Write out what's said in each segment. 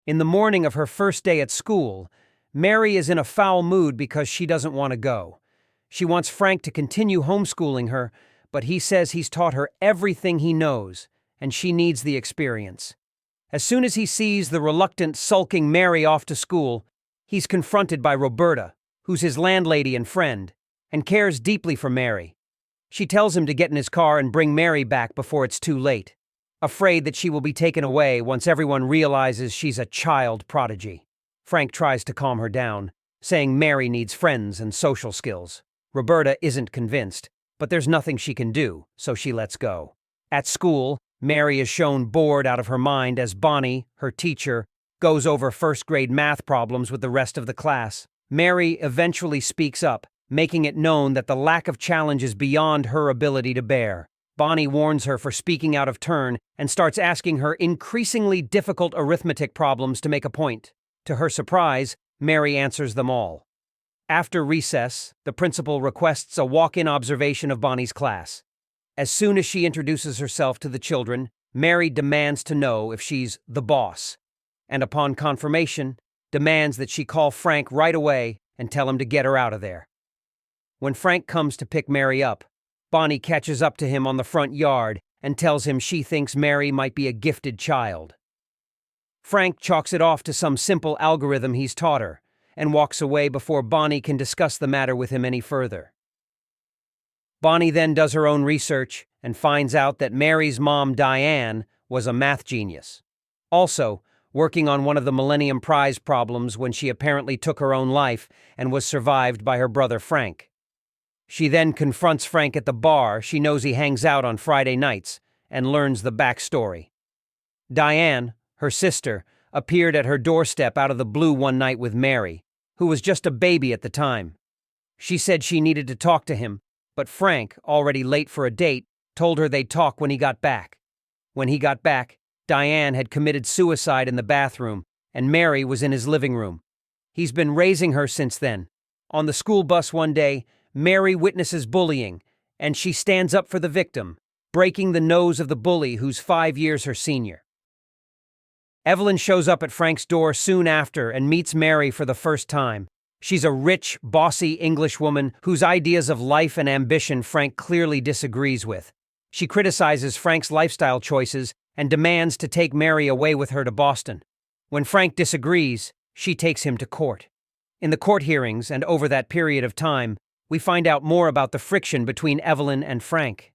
In the morning of her first day at school, Mary is in a foul mood because she doesn't want to go. She wants Frank to continue homeschooling her, but he says he's taught her everything he knows, and she needs the experience. As soon as he sees the reluctant, sulking Mary off to school, he's confronted by Roberta, who's his landlady and friend, and cares deeply for Mary. She tells him to get in his car and bring Mary back before it's too late, afraid that she will be taken away once everyone realizes she's a child prodigy. Frank tries to calm her down, saying Mary needs friends and social skills. Roberta isn't convinced, but there's nothing she can do, so she lets go. At school, Mary is shown bored out of her mind as Bonnie, her teacher, goes over first-grade math problems with the rest of the class. Mary eventually speaks up, making it known that the lack of challenge is beyond her ability to bear. Bonnie warns her for speaking out of turn and starts asking her increasingly difficult arithmetic problems to make a point. To her surprise, Mary answers them all. After recess, the principal requests a walk-in observation of Bonnie's class. As soon as she introduces herself to the children, Mary demands to know if she's the boss, and upon confirmation, demands that she call Frank right away and tell him to get her out of there. When Frank comes to pick Mary up, Bonnie catches up to him on the front yard and tells him she thinks Mary might be a gifted child. Frank chalks it off to some simple algorithm he's taught her, and walks away before Bonnie can discuss the matter with him any further. Bonnie then does her own research and finds out that Mary's mom, Diane, was a math genius. Also, working on one of the Millennium Prize problems when she apparently took her own life and was survived by her brother Frank. She then confronts Frank at the bar she knows he hangs out on Friday nights and learns the backstory. Diane, her sister, appeared at her doorstep out of the blue one night with Mary, who was just a baby at the time. She said she needed to talk to him, but Frank, already late for a date, told her they'd talk when he got back. When he got back, Diane had committed suicide in the bathroom, and Mary was in his living room. He's been raising her since then. On the school bus one day, Mary witnesses bullying, and she stands up for the victim, breaking the nose of the bully who's 5 years her senior. Evelyn shows up at Frank's door soon after and meets Mary for the first time. She's a rich, bossy Englishwoman whose ideas of life and ambition Frank clearly disagrees with. She criticizes Frank's lifestyle choices and demands to take Mary away with her to Boston. When Frank disagrees, she takes him to court. In the court hearings and over that period of time, we find out more about the friction between Evelyn and Frank.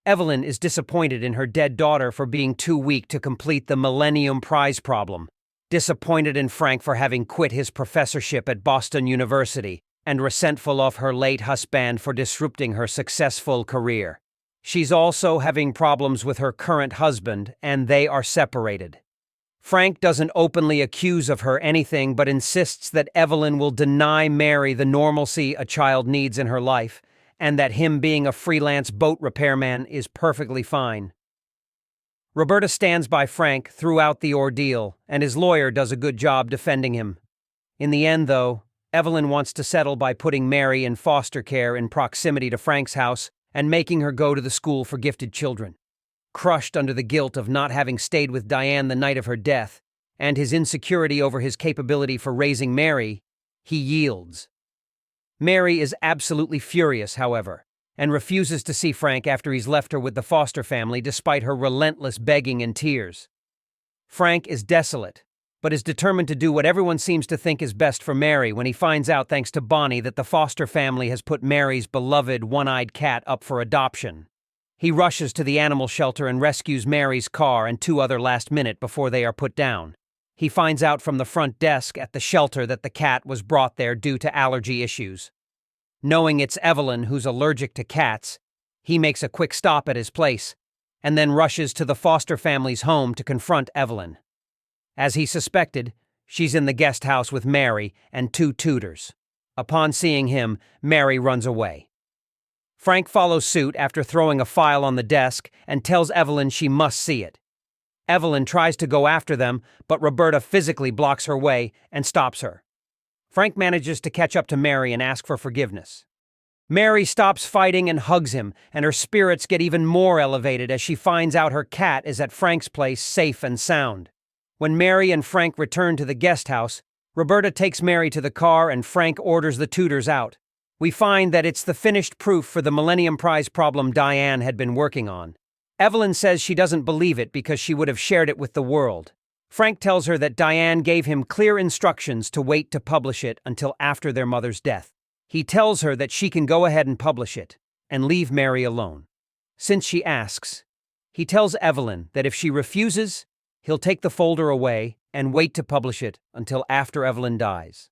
Evelyn is disappointed in her dead daughter for being too weak to complete the Millennium Prize problem, disappointed in Frank for having quit his professorship at Boston University, and resentful of her late husband for disrupting her successful career. She's also having problems with her current husband, and they are separated. Frank doesn't openly accuse of her anything but insists that Evelyn will deny Mary the normalcy a child needs in her life, and that him being a freelance boat repairman is perfectly fine. Roberta stands by Frank throughout the ordeal, and his lawyer does a good job defending him. In the end, though, Evelyn wants to settle by putting Mary in foster care in proximity to Frank's house and making her go to the school for gifted children. Crushed under the guilt of not having stayed with Diane the night of her death, and his insecurity over his capability for raising Mary, he yields. Mary is absolutely furious, however, and refuses to see Frank after he's left her with the foster family despite her relentless begging and tears. Frank is desolate, but is determined to do what everyone seems to think is best for Mary when he finds out, thanks to Bonnie, that the foster family has put Mary's beloved one-eyed cat up for adoption. He rushes to the animal shelter and rescues Mary's car and 2 other last minute before they are put down. He finds out from the front desk at the shelter that the cat was brought there due to allergy issues. Knowing it's Evelyn who's allergic to cats, he makes a quick stop at his place and then rushes to the foster family's home to confront Evelyn. As he suspected, she's in the guest house with Mary and 2 tutors. Upon seeing him, Mary runs away. Frank follows suit after throwing a file on the desk and tells Evelyn she must see it. Evelyn tries to go after them, but Roberta physically blocks her way and stops her. Frank manages to catch up to Mary and ask for forgiveness. Mary stops fighting and hugs him, and her spirits get even more elevated as she finds out her cat is at Frank's place safe and sound. When Mary and Frank return to the guest house, Roberta takes Mary to the car and Frank orders the tutors out. We find that it's the finished proof for the Millennium Prize problem Diane had been working on. Evelyn says she doesn't believe it because she would have shared it with the world. Frank tells her that Diane gave him clear instructions to wait to publish it until after their mother's death. He tells her that she can go ahead and publish it, and leave Mary alone. Since she asks, he tells Evelyn that if she refuses, he'll take the folder away and wait to publish it until after Evelyn dies.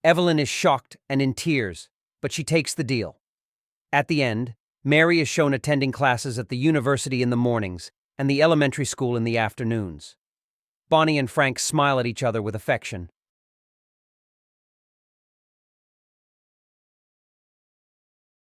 Evelyn is shocked and in tears, but she takes the deal. At the end, Mary is shown attending classes at the university in the mornings and the elementary school in the afternoons. Bonnie and Frank smile at each other with affection.